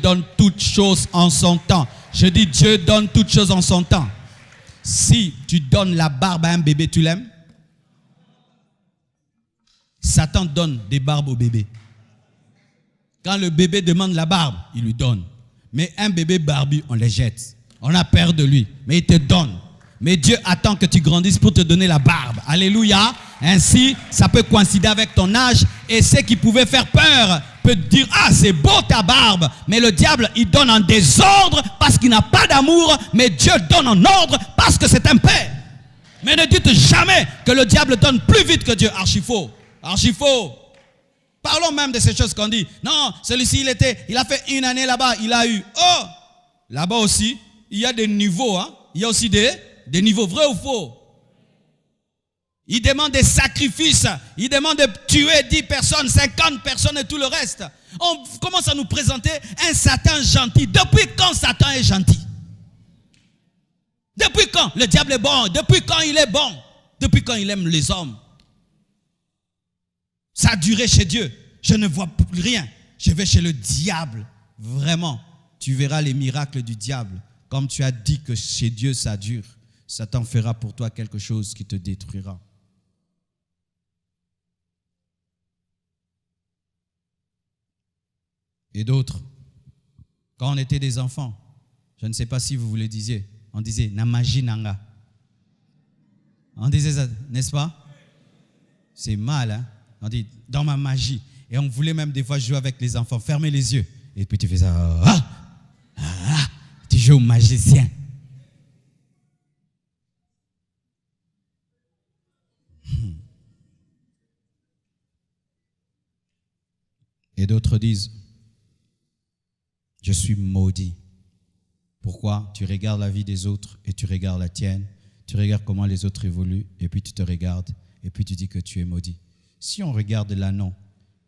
donne toutes choses en son temps. Je dis Dieu donne toutes choses en son temps. Si tu donnes la barbe à un bébé, tu l'aimes? Satan donne des barbes au bébé. Quand le bébé demande la barbe, il lui donne. Mais un bébé barbu, on les jette. On a peur de lui, mais il te donne. Mais Dieu attend que tu grandisses pour te donner la barbe. Alléluia. Ainsi, ça peut coïncider avec ton âge. Et ceux qui pouvaient faire peur peut dire, ah, c'est beau ta barbe. Mais le diable, il donne en désordre parce qu'il n'a pas d'amour. Mais Dieu donne en ordre parce que c'est un père. Mais ne dites jamais que le diable donne plus vite que Dieu. Archi faux. Archi faux. Parlons même de ces choses qu'on dit. Non, celui-ci, il a fait une année là-bas, il a eu. Oh, là-bas aussi, il y a des niveaux. Hein? Il y a aussi des niveaux, vrai ou faux? Il demande des sacrifices. Il demande de tuer 10 personnes, 50 personnes et tout le reste. On commence à nous présenter un Satan gentil. Depuis quand Satan est gentil? Depuis quand le diable est bon? Depuis quand il est bon? Depuis quand il aime les hommes? Ça a duré chez Dieu. Je ne vois plus rien. Je vais chez le diable. Vraiment, tu verras les miracles du diable. Comme tu as dit que chez Dieu ça dure, Satan fera pour toi quelque chose qui te détruira. Et d'autres, quand on était des enfants, je ne sais pas si vous le disiez, on disait « Namaji nanga ». On disait ça, n'est-ce pas? C'est mal, hein? On dit « dans ma magie ». Et on voulait même des fois jouer avec les enfants, fermer les yeux. Et puis tu fais ça, tu joues au magicien. Et d'autres disent, je suis maudit. Pourquoi? Tu regardes la vie des autres et tu regardes la tienne. Tu regardes comment les autres évoluent et puis tu te regardes et puis tu dis que tu es maudit. Si on regarde l'ânon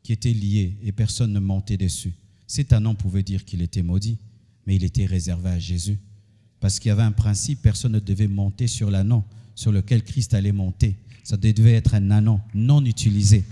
qui était lié et personne ne montait dessus, cet ânon pouvait dire qu'il était maudit, mais il était réservé à Jésus. Parce qu'il y avait un principe, personne ne devait monter sur l'ânon sur lequel Christ allait monter. Ça devait être un ânon non utilisé.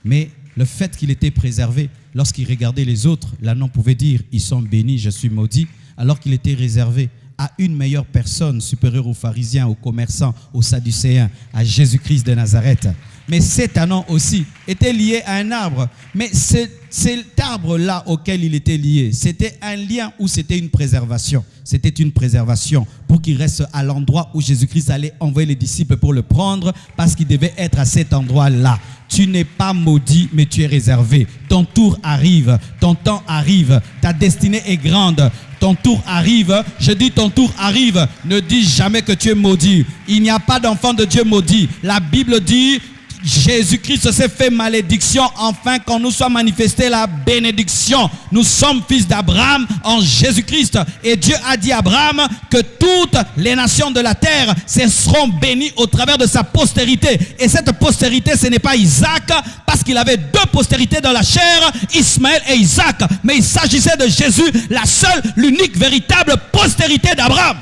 Mais le fait qu'il était préservé, lorsqu'il regardait les autres, l'ânon pouvait dire « ils sont bénis, je suis maudit », alors qu'il était réservé à une meilleure personne supérieure aux pharisiens, aux commerçants, aux sadducéens, à Jésus-Christ de Nazareth. Mais cet ânon aussi était lié à un arbre. Mais cet arbre-là auquel il était lié, c'était un lien ou c'était une préservation? C'était une préservation pour qu'il reste à l'endroit où Jésus-Christ allait envoyer les disciples pour le prendre parce qu'il devait être à cet endroit-là. Tu n'es pas maudit, mais tu es réservé. Ton tour arrive, ton temps arrive, ta destinée est grande. Ton tour arrive, je dis ton tour arrive. Ne dis jamais que tu es maudit. Il n'y a pas d'enfant de Dieu maudit. La Bible dit, Jésus-Christ s'est fait malédiction afin qu'on nous soit manifesté la bénédiction. Nous sommes fils d'Abraham en Jésus-Christ. Et Dieu a dit à Abraham que toutes les nations de la terre seront bénies au travers de sa postérité. Et cette postérité, ce n'est pas Isaac, parce qu'il avait 2 postérités dans la chair, Ismaël et Isaac. Mais il s'agissait de Jésus, la seule, l'unique, véritable postérité d'Abraham.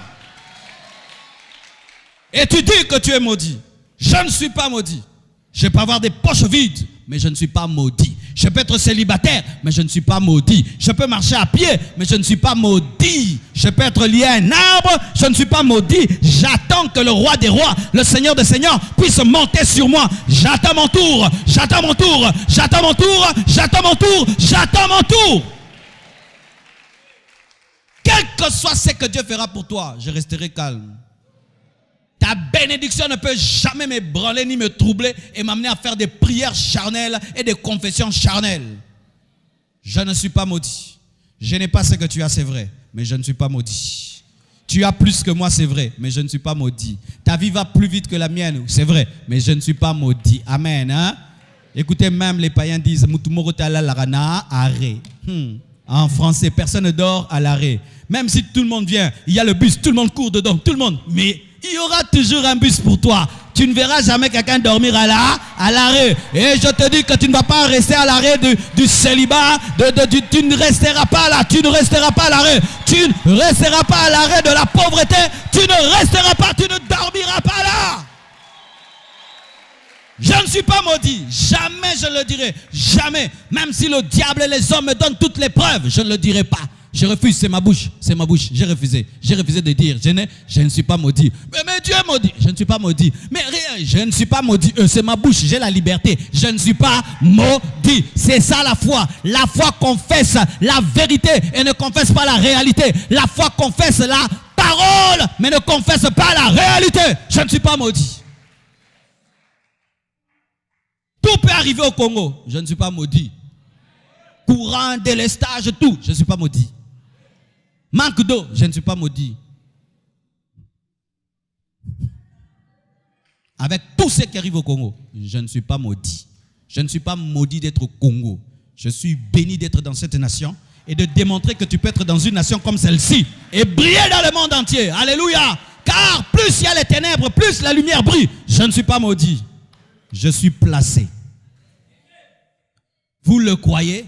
Et tu dis que tu es maudit. Je ne suis pas maudit. Je peux avoir des poches vides, mais je ne suis pas maudit. Je peux être célibataire, mais je ne suis pas maudit. Je peux marcher à pied, mais je ne suis pas maudit. Je peux être lié à un arbre, je ne suis pas maudit. J'attends que le roi des rois, le Seigneur des seigneurs, puisse monter sur moi. J'attends mon tour, j'attends mon tour, j'attends mon tour, j'attends mon tour, j'attends mon tour. Quel que soit ce que Dieu fera pour toi, je resterai calme. Ta bénédiction ne peut jamais m'ébranler ni me troubler et m'amener à faire des prières charnelles et des confessions charnelles. Je ne suis pas maudit. Je n'ai pas ce que tu as, c'est vrai, mais je ne suis pas maudit. Tu as plus que moi, c'est vrai, mais je ne suis pas maudit. Ta vie va plus vite que la mienne, c'est vrai, mais je ne suis pas maudit. Amen. Hein? Écoutez, même les païens disent en français, personne ne dort à l'arrêt. Même si tout le monde vient, il y a le bus, tout le monde court dedans, tout le monde, mais il y aura toujours un bus pour toi. Tu ne verras jamais quelqu'un dormir à l'arrêt. Et je te dis que tu ne vas pas rester à l'arrêt du célibat. Tu ne resteras pas là. Tu ne resteras pas à l'arrêt. Tu ne resteras pas à l'arrêt de la pauvreté. Tu ne resteras pas. Tu ne dormiras pas là. Je ne suis pas maudit. Jamais je le dirai. Jamais. Même si le diable et les hommes me donnent toutes les preuves, je ne le dirai pas. Je refuse, c'est ma bouche, j'ai refusé de dire, je ne suis pas maudit. Mais Dieu est maudit, je ne suis pas maudit. Mais rien, je ne suis pas maudit, c'est ma bouche, j'ai la liberté, je ne suis pas maudit. C'est ça la foi confesse la vérité et ne confesse pas la réalité. La foi confesse la parole, mais ne confesse pas la réalité. Je ne suis pas maudit. Tout peut arriver au Congo, je ne suis pas maudit. Courant, délestage, tout, je ne suis pas maudit. Manque d'eau, je ne suis pas maudit. Avec tout ce qui arrive au Congo, je ne suis pas maudit. Je ne suis pas maudit d'être au Congo. Je suis béni d'être dans cette nation et de démontrer que tu peux être dans une nation comme celle-ci et briller dans le monde entier. Alléluia. Car plus il y a les ténèbres, plus la lumière brille. Je ne suis pas maudit. Je suis placé. Vous le croyez?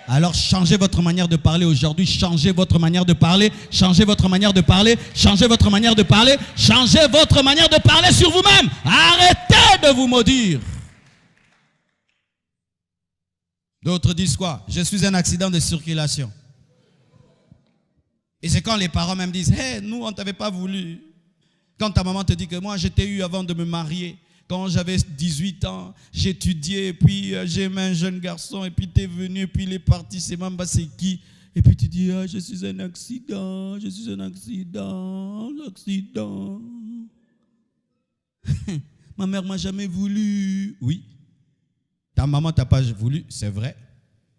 Alors changez votre manière de parler aujourd'hui, changez votre manière de parler, changez votre manière de parler, changez votre manière de parler, changez votre manière de parler sur vous-même. Arrêtez de vous maudire. D'autres disent quoi? Je suis un accident de circulation. Et c'est quand les parents même disent, hey, nous on ne t'avait pas voulu. Quand ta maman te dit que moi je t'ai eu avant de me marier. Quand j'avais 18 ans, j'étudiais, et puis j'aimais un jeune garçon, et puis tu es venu, et puis il est parti, c'est même pas c'est qui. Et puis tu dis, ah, je suis un accident. Ma mère m'a jamais voulu. Oui, ta maman t'a pas voulu, c'est vrai.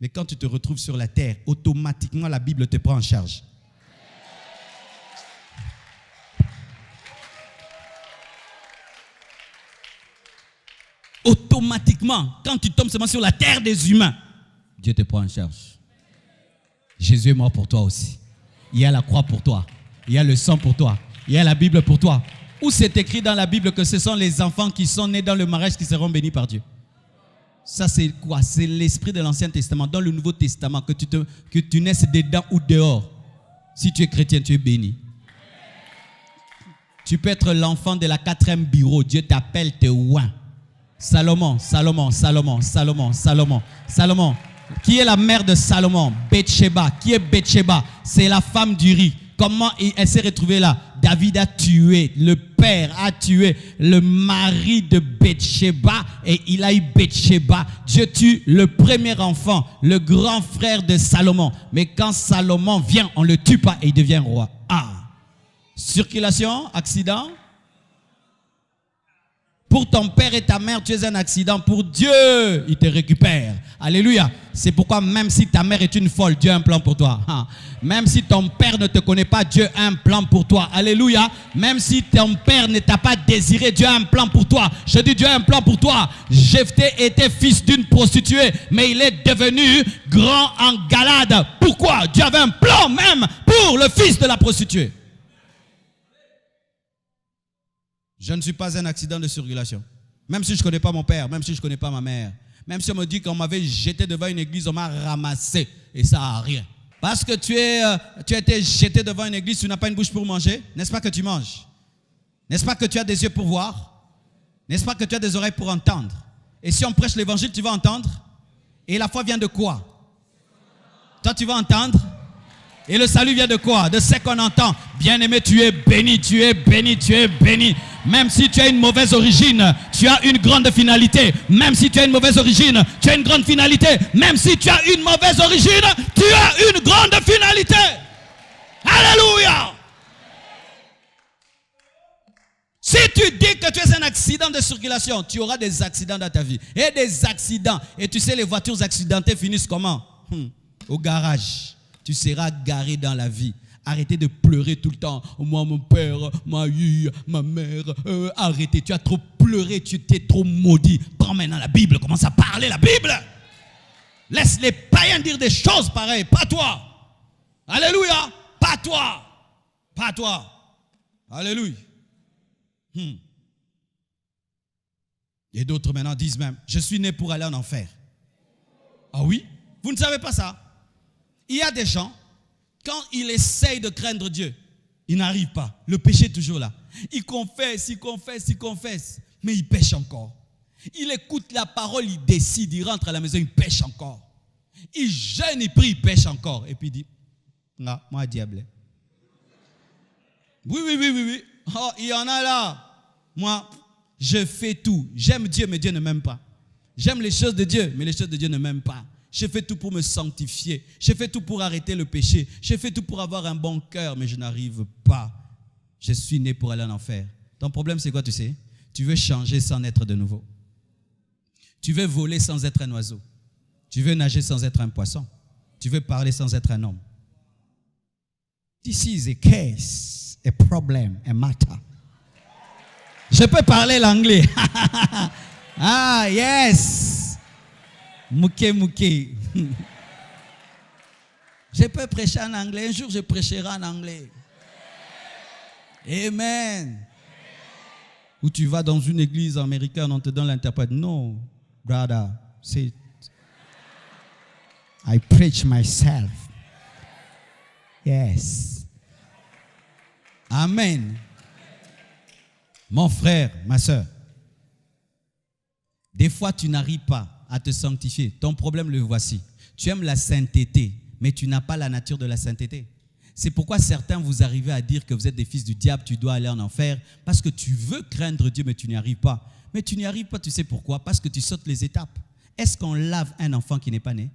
Mais quand tu te retrouves sur la terre, automatiquement la Bible te prend en charge. Automatiquement, quand tu tombes seulement sur la terre des humains, Dieu te prend en charge. Jésus est mort pour toi aussi. Il y a la croix pour toi. Il y a le sang pour toi. Il y a la Bible pour toi. Où c'est écrit dans la Bible que ce sont les enfants qui sont nés dans le mariage qui seront bénis par Dieu? Ça c'est quoi? C'est l'esprit de l'Ancien Testament. Dans le Nouveau Testament, que tu naisses dedans ou dehors. Si tu es chrétien, tu es béni. Tu peux être l'enfant de la 4e bureau. Dieu t'appelle, te oint. Salomon. Qui est la mère de Salomon? Bathsheba. Qui est Bathsheba? C'est la femme d'Uri. Comment elle s'est retrouvée là? David a tué, le père a tué le mari de Bathsheba et il a eu Bathsheba. Dieu tue le premier enfant, le grand frère de Salomon. Mais quand Salomon vient, on ne le tue pas et il devient roi. Ah! Circulation, accident. Pour ton père et ta mère, tu es un accident. Pour Dieu, il te récupère. Alléluia. C'est pourquoi même si ta mère est une folle, Dieu a un plan pour toi. Même si ton père ne te connaît pas, Dieu a un plan pour toi. Alléluia. Même si ton père ne t'a pas désiré, Dieu a un plan pour toi. Je dis Dieu a un plan pour toi. Jephthé était fils d'une prostituée, mais il est devenu grand en Galade. Pourquoi? Dieu avait un plan même pour le fils de la prostituée. Je ne suis pas un accident de circulation. Même si je ne connais pas mon père, même si je ne connais pas ma mère. Même si on me dit qu'on m'avait jeté devant une église, on m'a ramassé. Et ça n'a rien. Parce que tu as été jeté devant une église, tu n'as pas une bouche pour manger. N'est-ce pas que tu manges? N'est-ce pas que tu as des yeux pour voir? N'est-ce pas que tu as des oreilles pour entendre? Et si on prêche l'évangile, tu vas entendre? Et la foi vient de quoi? Toi, tu vas entendre? Et le salut vient de quoi? De ce qu'on entend. Bien-aimé, tu es béni, tu es béni, tu es béni. Même si tu as une mauvaise origine, tu as une grande finalité. Même si tu as une mauvaise origine, tu as une grande finalité. Même si tu as une mauvaise origine, tu as une grande finalité. Alléluia! Si tu dis que tu es un accident de circulation, tu auras des accidents dans ta vie. Et des accidents. Et tu sais, les voitures accidentées finissent comment? Au garage. Tu seras garé dans la vie. Arrêtez de pleurer tout le temps. Moi, mon père m'a eu, ma mère. Arrêtez, tu as trop pleuré, tu t'es trop maudit. Prends maintenant la Bible, commence à parler la Bible. Laisse les païens dire des choses pareilles, pas toi. Alléluia, pas toi. Pas toi. Alléluia. Et d'autres maintenant disent même, je suis né pour aller en enfer. Ah oui? Vous ne savez pas ça? Il y a des gens, quand ils essayent de craindre Dieu, ils n'arrivent pas. Le péché est toujours là. Ils confessent, mais ils pêchent encore. Il écoute la parole, il décide, il rentre à la maison, il pêche encore. Il jeûne, il prie, il pêche encore. Et puis il dit, Non, moi, diable. Oui. Oh, il y en a là. Moi, je fais tout. J'aime Dieu, mais Dieu ne m'aime pas. J'aime les choses de Dieu, mais les choses de Dieu ne m'aiment pas. Je fais tout pour me sanctifier. Je fais tout pour arrêter le péché. Je fais tout pour avoir un bon cœur, mais je n'arrive pas. Je suis né pour aller en enfer. Ton problème, c'est quoi, tu sais? Tu veux changer sans naître de nouveau. Tu veux voler sans être un oiseau. Tu veux nager sans être un poisson. Tu veux parler sans être un homme. This is a case, a problem, a matter. Je peux parler l'anglais. Ah, yes. Mouké. Je peux prêcher en anglais. Un jour, je prêcherai en anglais. Amen. Ou tu vas dans une église américaine, on te donne l'interprète. No, brother, say it. I preach myself. Yes. Amen. Mon frère, ma soeur, des fois tu n'arrives pas à te sanctifier. Ton problème, le voici. Tu aimes la sainteté, mais tu n'as pas la nature de la sainteté. C'est pourquoi certains vous arrivez à dire que vous êtes des fils du diable, tu dois aller en enfer, parce que tu veux craindre Dieu, mais tu n'y arrives pas. Mais tu n'y arrives pas, tu sais pourquoi? Parce que tu sautes les étapes. Est-ce qu'on lave un enfant qui n'est pas né?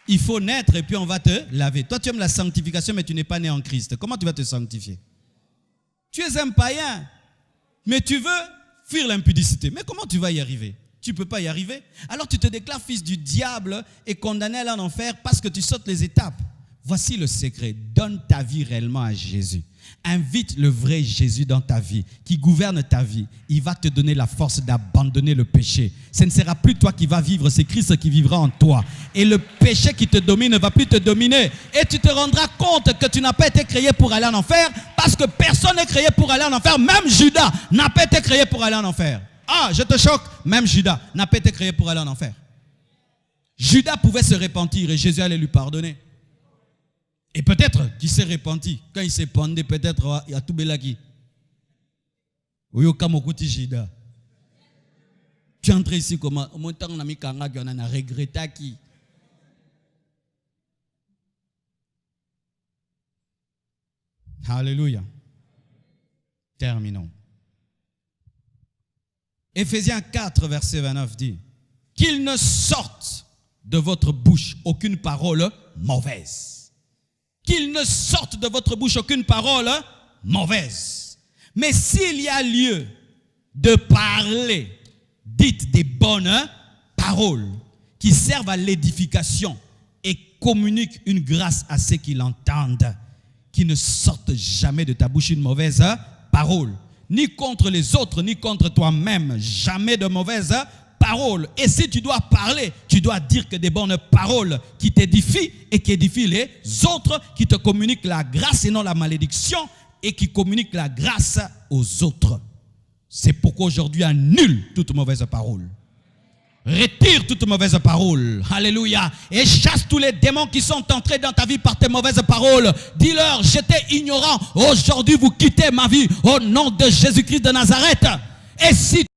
Il faut naître et puis on va te laver. Toi, tu aimes la sanctification, mais tu n'es pas né en Christ. Comment tu vas te sanctifier? Tu es un païen, mais tu veux fuir l'impudicité. Mais comment tu vas y arriver? Tu ne peux pas y arriver. Alors tu te déclares fils du diable et condamné à aller en enfer parce que tu sautes les étapes. Voici le secret. Donne ta vie réellement à Jésus. Invite le vrai Jésus dans ta vie, qui gouverne ta vie. Il va te donner la force d'abandonner le péché. Ce ne sera plus toi qui vas vivre, c'est Christ qui vivra en toi. Et le péché qui te domine ne va plus te dominer. Et tu te rendras compte que tu n'as pas été créé pour aller en enfer, parce que personne n'est créé pour aller en enfer. Même Judas n'a pas été créé pour aller en enfer. Ah, je te choque. Même Judas n'a pas été créé pour aller en enfer. Judas pouvait se repentir et Jésus allait lui pardonner. Et peut-être qu'il s'est repenti. Quand il s'est pendu, peut-être il y a tout belaki. Tu es entré ici comment? Au moins, on a mis Kanga qui en a regretté qui. Alléluia. Terminons. Éphésiens 4, verset 29 dit: qu'il ne sorte de votre bouche aucune parole mauvaise. Qu'il ne sorte de votre bouche aucune parole mauvaise. Mais s'il y a lieu de parler, dites des bonnes paroles qui servent à l'édification et communiquent une grâce à ceux qui l'entendent. Qui ne sorte jamais de ta bouche une mauvaise parole. Ni contre les autres, ni contre toi-même. Jamais de mauvaise parole. Et si tu dois parler, tu dois dire que des bonnes paroles qui t'édifient et qui édifient les autres, qui te communiquent la grâce et non la malédiction, et qui communiquent la grâce aux autres. C'est pourquoi aujourd'hui annule toute mauvaise parole. Retire toute mauvaise parole. Alléluia. Et chasse tous les démons qui sont entrés dans ta vie par tes mauvaises paroles. Dis-leur, j'étais ignorant. Aujourd'hui, vous quittez ma vie au nom de Jésus-Christ de Nazareth. Et si